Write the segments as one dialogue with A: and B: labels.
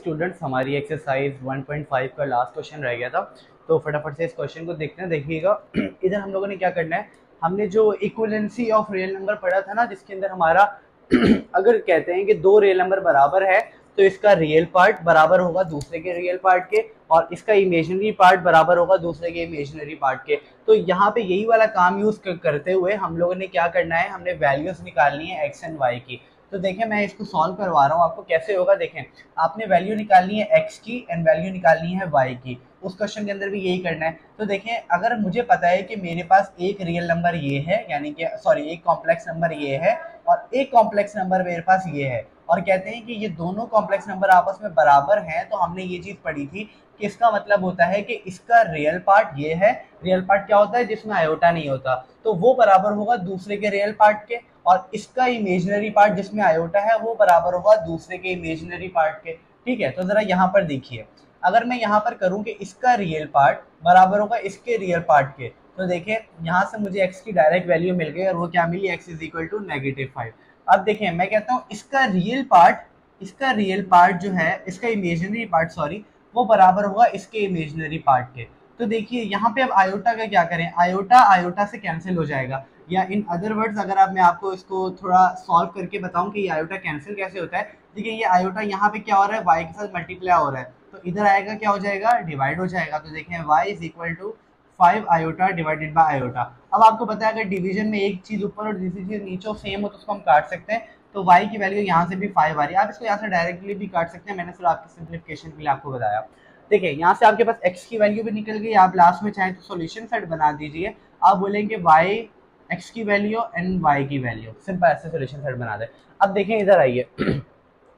A: Students, हमारी exercise 1.5 का last question रह गया था, तो फटाफट से इस क्वेश्चन को देखते हैं। देखिएगा इधर हम लोगों ने क्या करना है, हमने जो इक्विवेलेंसी ऑफ रियल नंबर पढ़ा था ना, जिसके अंदर हमारा अगर कहते हैं कि दो रियल नंबर बराबर है तो इसका रियल पार्ट बराबर होगा दूसरे के रियल पार्ट के, और इसका इमेजिनरी पार्ट बराबर होगा दूसरे के इमेजिनरी पार्ट के। तो यहाँ पे यही वाला काम यूज करते हुए हम लोगों ने क्या करना है, हमने वैल्यूज निकालनी है एक्स एंड वाई की। तो देखें, मैं इसको सॉल्व करवा रहा हूँ आपको कैसे होगा। देखें, आपने वैल्यू निकालनी है एक्स की एंड वैल्यू निकालनी है वाई की। उस क्वेश्चन के अंदर भी यही करना है। तो देखें, अगर मुझे पता है कि मेरे पास एक रियल नंबर ये है, यानी कि सॉरी एक कॉम्प्लेक्स नंबर ये है और एक कॉम्प्लेक्स नंबर मेरे पास ये है, और कहते हैं कि ये दोनों कॉम्प्लेक्स नंबर आपस में बराबर हैं, तो हमने ये चीज पढ़ी थी कि इसका मतलब होता है कि इसका रियल पार्ट ये है। रियल पार्ट क्या होता है? जिसमें आयोटा नहीं होता, तो वो बराबर होगा दूसरे के रियल पार्ट के, और इसका इमेजिनरी पार्ट जिसमें आयोटा है वो बराबर होगा दूसरे के इमेजिनरी पार्ट के। ठीक है, तो जरा यहाँ पर देखिए, अगर मैं यहाँ पर करूँ कि इसका रियल पार्ट बराबर होगा इसके रियल पार्ट के, तो देखिए यहाँ से मुझे x की डायरेक्ट वैल्यू मिल गई, और वो क्या मिली? x is equal to -5। अब देखिए, मैं कहता हूँ इसका रियल पार्ट जो है, इसका इमेजिनरी पार्ट सॉरी, वो बराबर होगा इसके इमेजिनरी पार्ट के। तो देखिए यहाँ पे अब आयोटा का क्या करें, आयोटा आयोटा से कैंसिल हो जाएगा, या इन अदर वर्ड्स अगर आप मैं आपको इसको थोड़ा सॉल्व करके बताऊं कि ये आयोटा कैंसिल कैसे होता है। देखिए, ये आयोटा यहाँ पे क्या हो रहा है, y के साथ मल्टीप्लाई हो रहा है, तो इधर आएगा क्या हो जाएगा, डिवाइड हो जाएगा। तो देखें y is equal to 5 iota divided by iota. अब आपको पता है अगर डिवीजन में एक चीज ऊपर और दूसरी चीज नीचे सेम हो तो उसको हम काट सकते हैं। तो y की वैल्यू यहाँ से भी 5 आ रही है, आप इसको यहाँ से डायरेक्टली भी काट सकते हैं, मैंने सिर्फ आपकी सिंप्लीफिकेशन के लिए आपको बताया। देखिए, यहाँ से आपके पास x की वैल्यू भी निकल गई, आप लास्ट में चाहें तो सॉल्यूशन सेट बना दीजिए। आप बोलेंगे y x की वैल्यू एंड y की वैल्यू, सिंपल ऐसे सॉल्यूशन सेट बना दे। अब देखें, इधर आइए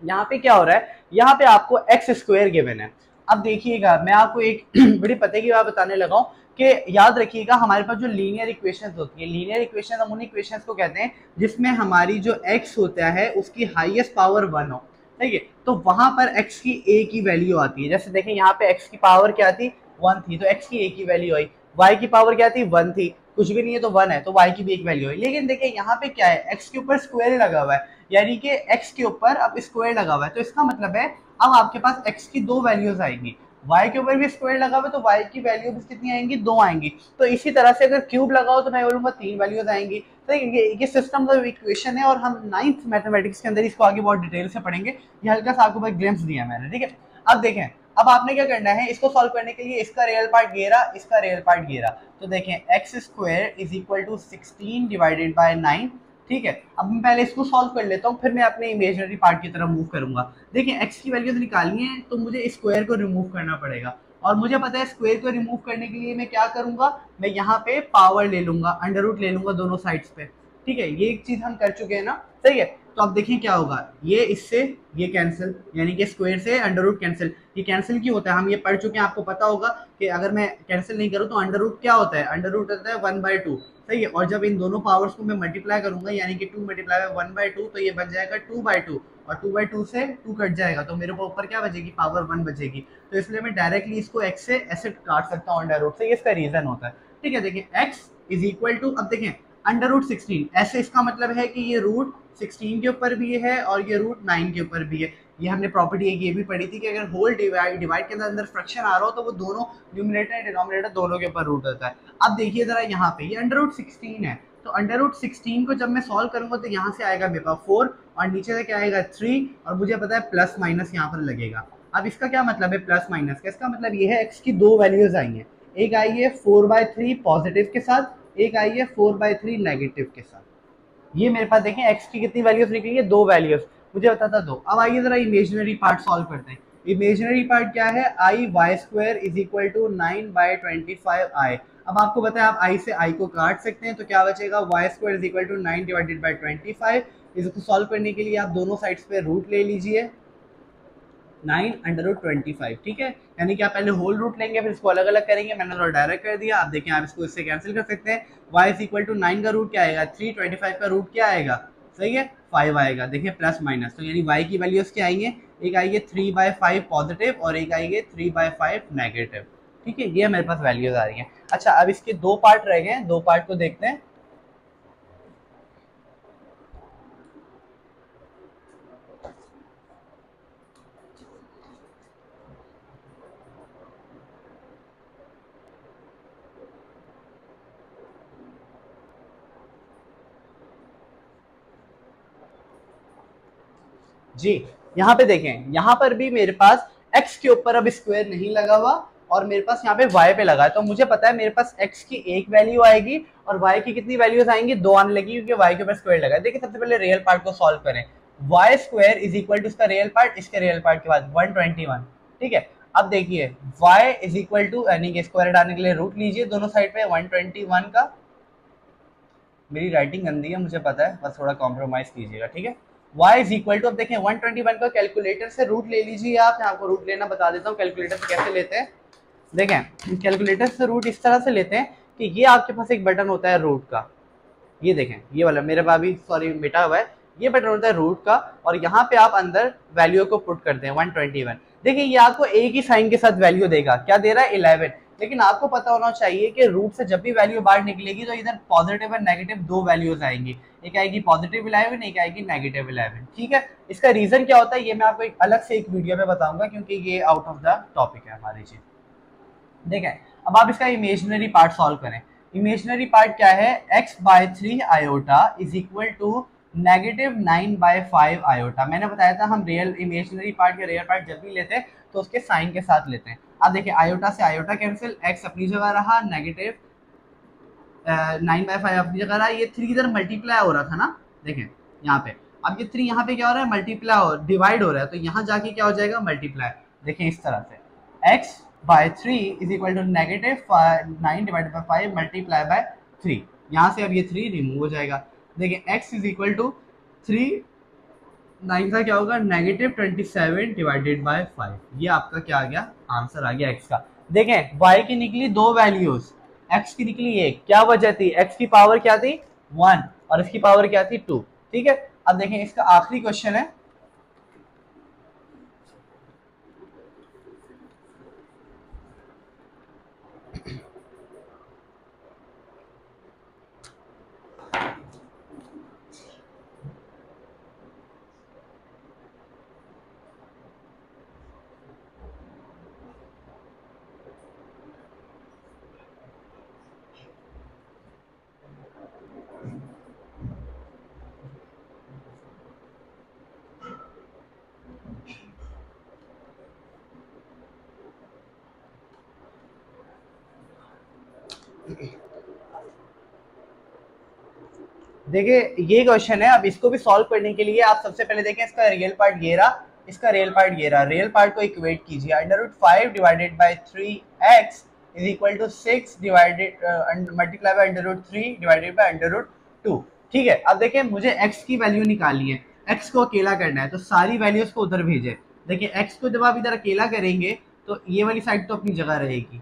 A: यहाँ पे क्या हो रहा है, यहाँ पे आपको एक्स स्क्वायर गिवन है। अब देखिएगा, मैं आपको एक बड़ी पते की बात बताने लगा हूँ कि याद रखिएगा, हमारे पास जो लीनियर इक्वेशंस होती है, लीनियर इक्वेशन हम उन इक्वेशंस को कहते हैं जिसमें हमारी जो x होता है उसकी हाईएस्ट पावर 1 हो। ठीक है, तो वहां पर x की a की वैल्यू आती है। जैसे देखें, यहाँ पे x की पावर क्या थी, 1 थी, तो x की a की वैल्यू आई। y की पावर क्या थी, 1 थी, कुछ भी नहीं है तो 1 है, तो y की भी एक वैल्यू है। लेकिन देखिए यहाँ पे क्या है, x के ऊपर स्क्वायर लगा हुआ है, यानी कि x के ऊपर अब स्क्वायर लगा हुआ है, तो इसका मतलब है अब आपके पास x की दो वैल्यूज आएंगी, y के ऊपर भी स्क्वायर लगा हुआ है तो y की वैल्यू भी कितनी आएंगी, दो आएंगी। तो इसी तरह से अगर क्यूब लगाओ तो मैं बोलूंगा 3 वैल्यूज आएंगी। तो ये सिस्टम ऑफ इक्वेशन है, और हम 9th मैथमेटिक्स के अंदर इसको आगे बहुत डिटेल से पढ़ेंगे। ये हल्का सा आपको ग्लिम्स दिया मैंने, ठीक है। अब देखें, अब आपने क्या करना है, इसको सॉल्व करने के लिए इसका रियल पार्ट ये रहा, इसका रियल पार्ट ये रहा। तो देखें, x square is equal to 16 divided by 9। ठीक है, अब मैं पहले इसको सॉल्व कर लेता हूँ, फिर मैं अपने इमेजिनरी पार्ट की तरफ मूव करूंगा। देखिए, x की वैल्यूज निकालनी है तो मुझे स्क्वायर को रिमूव करना पड़ेगा, और मुझे पता है स्क्वायर को रिमूव करने के लिए मैं क्या करूंगा, मैं यहाँ पे पावर ले लूंगा, अंडर रूट ले लूंगा दोनों साइड्स पे। ठीक है, ये एक चीज हम कर चुके हैं ना, सही है। तो अब देखिए क्या होगा, ये इससे ये कैंसिल, यानी कि स्क्वायर से अंडर रूट कैंसिल। ये कैंसिल क्यों होता है, हम ये पढ़ चुके हैं, आपको पता होगा कि अगर मैं कैंसिल नहीं करूँ तो अंडर रूट क्या होता है, अंडर रूट होता है 1/2। सही है, और जब इन दोनों पावर्स को मैं मल्टीप्लाई करूंगा, यानी कि 2 मल्टीप्लाई बाय 1/2, तो ये बन जाएगा 2/2, और 2/2 से 2 कट जाएगा, तो मेरे को ऊपर क्या बचेगी, पावर 1 बचेगी। तो इसलिए मैं डायरेक्टली इसको x से ऐसे काट सकता हूँ अंडर रूट से, ये इसका रीजन होता है। ठीक है, देखिए x इज इक्वल टू, अब देखें अंडर रूट 16, ऐसे इसका मतलब है कि ये रूट 16 के ऊपर भी है और ये रूट 9 के ऊपर भी है। ये हमने प्रॉपर्टी एक ये भी पढ़ी थी कि अगर होल डिवाइड के अंदर फ्रैक्शन आ रहा हो तो वो दोनों न्यूमरेटर डिनोमिनेटर दोनों के ऊपर रूट होता है। अब देखिए जरा, यहाँ पे ये अंडर रूट 16 है, तो अंडर रूट 16 को जब मैं सॉल्व करूंगा तो यहाँ से आएगा मेरे पास 4, और नीचे से क्या आएगा 3, और मुझे पता है प्लस माइनस यहाँ पर लगेगा। अब इसका क्या मतलब है प्लस माइनस का, इसका मतलब ये है x की दो वैल्यूज आई हैं, एक आई है 4/3 पॉजिटिव के साथ, एक आई है 4/3 नेगेटिव के साथ। ये मेरे पास देखें x की कितनी वैल्यूज निकली है, दो वैल्यूज, मुझे पता था दो। अब आइए जरा इमेजिनरी पार्ट सॉल्व करते हैं। इमेजिनरी पार्ट क्या है, I Y square is equal to 9/25i। अब आपको पता है आप i से i को काट सकते हैं, तो क्या बचेगा, y square is equal to 9 divided by 25। इसको सॉल्व करने के लिए आप दोनों साइड्स पे रूट ले लीजिए, 9/25। ठीक है, यानी कि आप पहले होल रूट लेंगे फिर इसको अलग अलग करेंगे, मैंने थोड़ा डायरेक्ट कर दिया। आप देखें, आप इसको इससे कैंसिल कर सकते हैं। y इज इक्वल टू 9 का रूट क्या आएगा 3, 25 का रूट क्या आएगा, सही है 5 आएगा। देखिए प्लस माइनस, तो यानी y की वैल्यूज क्या आएंगे, एक आएगी 3/5 पॉजिटिव और एक आएगी 3/5 नेगेटिव। ठीक है, ये मेरे पास वैल्यूज आ रही हैं। अच्छा, अब इसके दो पार्ट रह गए हैं, दो पार्ट को देखते हैं। जी यहाँ पे देखें, यहाँ पर भी मेरे पास x के ऊपर अब स्क्वायर नहीं लगा हुआ और मेरे पास यहाँ पे y पे लगा है, तो मुझे पता है मेरे पास x की एक वैल्यू आएगी और y की कितनी वैल्यूज आएंगी, 2 आने लगी, क्योंकि y के ऊपर स्क्वायर लगा है। देखिए सबसे पहले रियल पार्ट को सॉल्व करें, y square is equal to इसका रियल पार्ट, इसके रियल पार्ट के बाद 121, ठीक है। अब देखिए y इज इक्वल टू, यानी कि स्क्वायर हटाने के लिए रूट लीजिए दोनों साइड पे 121 का, मेरी राइटिंग गंदी है मुझे पता है, बस थोड़ा कॉम्प्रोमाइज कीजिएगा, ठीक है। y इज इक्वल टू, अब देखें 121 का कैलकुलेटर से रूट ले लीजिए आप, मैं आपको रूट लेना बता देता हूँ कैलकुलेटर से कैसे लेते हैं। देखें कैलकुलेटर से रूट इस तरह से लेते हैं कि ये आपके पास एक बटन होता है रूट का, ये देखें ये वाला मेरे पास भी सॉरी मिटा हुआ है, ये बटन होता है रूट का और यहाँ पे आप अंदर वैल्यू को पुट करते हैं 121। देखिए ये आपको एक ही साइन के साथ वैल्यू देगा, क्या दे रहा है 11, लेकिन आपको पता होना चाहिए कि रूट से जब भी वैल्यू बाहर निकलेगी तो इधर पॉजिटिव और नेगेटिव दो वैल्यूज आएंगी, एक आएगी पॉजिटिव 11, एक आएगी नेगेटिव 11, ठीक है। इसका रीजन क्या होता है ये मैं आपको एक अलग से एक वीडियो में बताऊंगा, क्योंकि ये आउट ऑफ द टॉपिक है हमारी चीज। देखें अब आप इसका इमेजिनरी पार्ट सॉल्व करें, इमेजिनरी पार्ट क्या है, x/3 iota is equal to -9/5 iota. मैंने बताया था हम रियल इमेजिनरी पार्ट या रियल पार्ट जब भी लेते हैं तो उसके साइन के साथ लेते हैं। अब देखिए आयोटा से आयोटा कैंसिल, x अपनी जगह रहा, नेगेटिव 9/5 अपनी जगह रहा, ये 3 इधर मल्टीप्लाई हो रहा था ना, देखें यहाँ पे, अब ये 3 यहाँ पे क्या हो रहा है, मल्टीप्लाई हो, डिवाइड हो रहा है, तो यहाँ जाके क्या हो जाएगा, मल्टीप्लाई। देखें इस तरह से x/3 is equal to -9/5 multiply by 3, यहाँ से अब ये 3 रिमूव हो जाएगा। देखिए x इज इक्वल टू 3, 9 का क्या होगा, -27 डिवाइडेड बाय 5, ये आपका क्या आ गया, आंसर आ गया x का। देखें y की निकली दो वैल्यूज, x की निकली एक, क्या वजह थी, x की पावर क्या थी 1 और इसकी पावर क्या थी 2, ठीक है। अब देखें इसका आखिरी क्वेश्चन है, देखिए ये क्वेश्चन है। अब इसको भी सॉल्व करने के लिए आप सबसे पहले देखें इसका रियल पार्ट ये रहा, इसका रियल पार्ट ये रहा, रियल पार्ट को इक्वेट कीजिए, √5 divided by 3x is equal to 6 divided multiply by √3 divided by √2, ठीक है। अब देखें मुझे x की वैल्यू निकालनी है, x को अकेला करना है, तो सारी वैल्यूज को उधर भेजे। देखिए x को जब आप इधर अकेला करेंगे तो ये वाली साइड तो अपनी जगह रहेगी।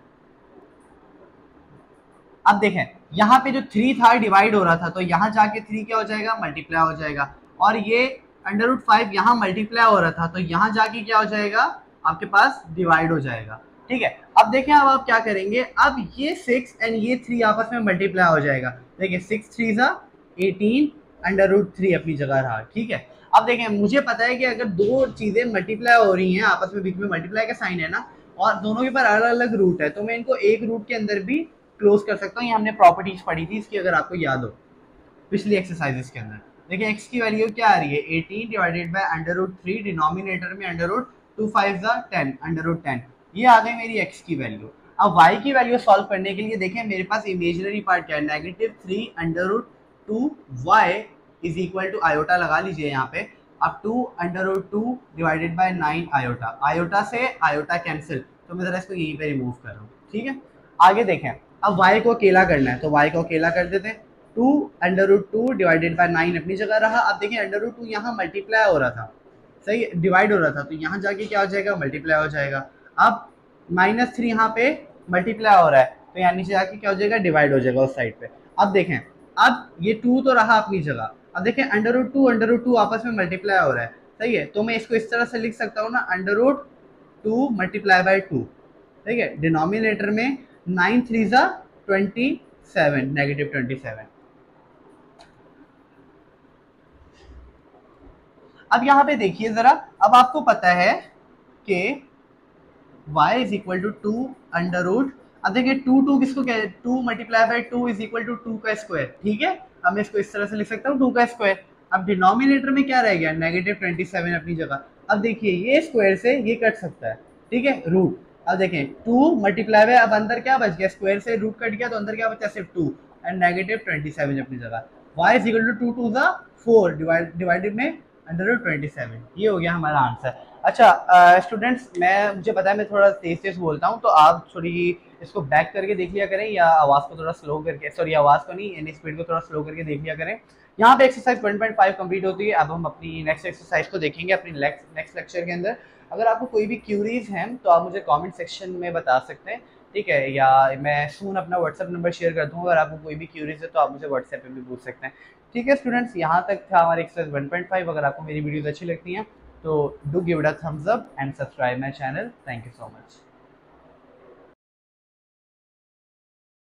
A: अब देखें यहाँ पे जो 3 था डिवाइड हो रहा था, तो यहाँ जाके 3 क्या हो जाएगा, मल्टीप्लाई हो जाएगा, और ये √5 यहाँ मल्टीप्लाई हो रहा था, तो यहाँ जाके क्या हो जाएगा, आपके पास डिवाइड हो जाएगा, ठीक है। अब देखें अब आप क्या करेंगे, अब ये 6 एंड ये 3 आपस में मल्टीप्लाई हो जाएगा। देखिए 6 3 18 √3 अपनी जगह रहा, ठीक है। अब देखें मुझे पता है कि अगर दो चीजें मल्टीप्लाई हो रही हैं आपस में, बीच में मल्टीप्लाई का साइन है ना, और दोनों के ऊपर अलग अलग रूट है, तो मैं इनको एक रूट के अंदर भी क्लोज कर सकता हूँ। ये हमने प्रॉपर्टीज पढ़ी थी इसकी, अगर आपको याद हो पिछली एक्सरसाइजेस के अंदर। देखिए x की वैल्यू क्या आ रही है, 18 डिवाइडेड बाय √3, डिनोमिनेटर में √2 5 10 √10, ये आ गई मेरी x की वैल्यू। अब y की वैल्यू सॉल्व करने के लिए देखें मेरे पास इमेजिनरी पार्ट क्या है, -3 √2y is equal to iota लगा लीजिए यहाँ पे, अब 2 डिवाइडेड बाय 9 आयोटा, आयोटा से आयोटा कैंसिल, तो मैं जरा इसको यहीं पे रिमूव कर रहा हूँ, ठीक है। आगे देखें अब y को अकेला करना है, तो y को अकेला कर देते हैं, 2 डिवाइडेड बाय 9 अपनी जगह रहा। अब देखिए √2 यहाँ मल्टीप्लाई हो रहा था, सही डिवाइड हो रहा था, तो यहाँ जाके क्या हो जाएगा, मल्टीप्लाई हो जाएगा। अब -3 यहाँ पे मल्टीप्लाई हो रहा है, तो यहाँ नीचे जाके क्या हो जाएगा, डिवाइड हो जाएगा उस साइड पे। अब देखें अब ये 2 तो रहा अपनी जगह, अब देखें √2 आपस में मल्टीप्लाई हो रहा है, सही है, तो मैं इसको इस तरह से लिख सकता हूँ ना, √2 मल्टीप्लाई बाय 2, ठीक है। डिनोमिनेटर में 9 3 27 -27। अब यहाँ पे देखिए जरा, अब आपको पता है कि y इज इक्वल टू 2 अब देखिए 2 किसको कह, 2 multiply by 2 is equal to 2 का स्क्वायर, ठीक है। अब मैं इसको इस तरह से लिख सकता हूँ 2 का स्क्वायर। अब डिनोमिनेटर में क्या रह गया, -27 अपनी जगह। अब देखिए ये स्क्वायर से ये कट सकता है, ठीक है, रूट। अब देखें 2 मल्टीप्लाई है, अब अंदर क्या बच गया, स्क्वायर से रूट कट गया तो अंदर क्या बचा, सिर्फ 2 एंड -27 अपनी जगह। y is equal to 2 to the 4 divided में √27, ये हो गया हमारा आंसर। अच्छा स्टूडेंट्स, मुझे पता है मैं थोड़ा तेज तेज बोलता हूँ, तो आप थोड़ी इसको बैक करके देख लिया करें, या आवाज़ को थोड़ा स्लो करके, सॉरी आवाज़ को नहीं यानी स्पीड को थोड़ा स्लो करके देख लिया करें। यहाँ पे एक्सरसाइज 1.5 कंप्लीट होती है। अब हम अपनी नेक्स्ट एक्सरसाइज को देखेंगे अपनी नेक्स्ट लेक्चर के अंदर। अगर आपको कोई भी क्यूरीज हैं तो आप मुझे कमेंट सेक्शन में बता सकते हैं, ठीक है, या मैं सून अपना व्हाट्सएप नंबर शेयर कर दूँगा। अगर आपको कोई भी क्यूरीज है तो आप मुझे व्हाट्सएप पे भी पूछ सकते हैं, ठीक है स्टूडेंट्स। यहाँ तक था हमारी एक्सरसाइज 1.5। अगर आपको मेरी वीडियोज अच्छी लगती हैं तो do give it a thumbs up and subscribe my channel. Thank you so much.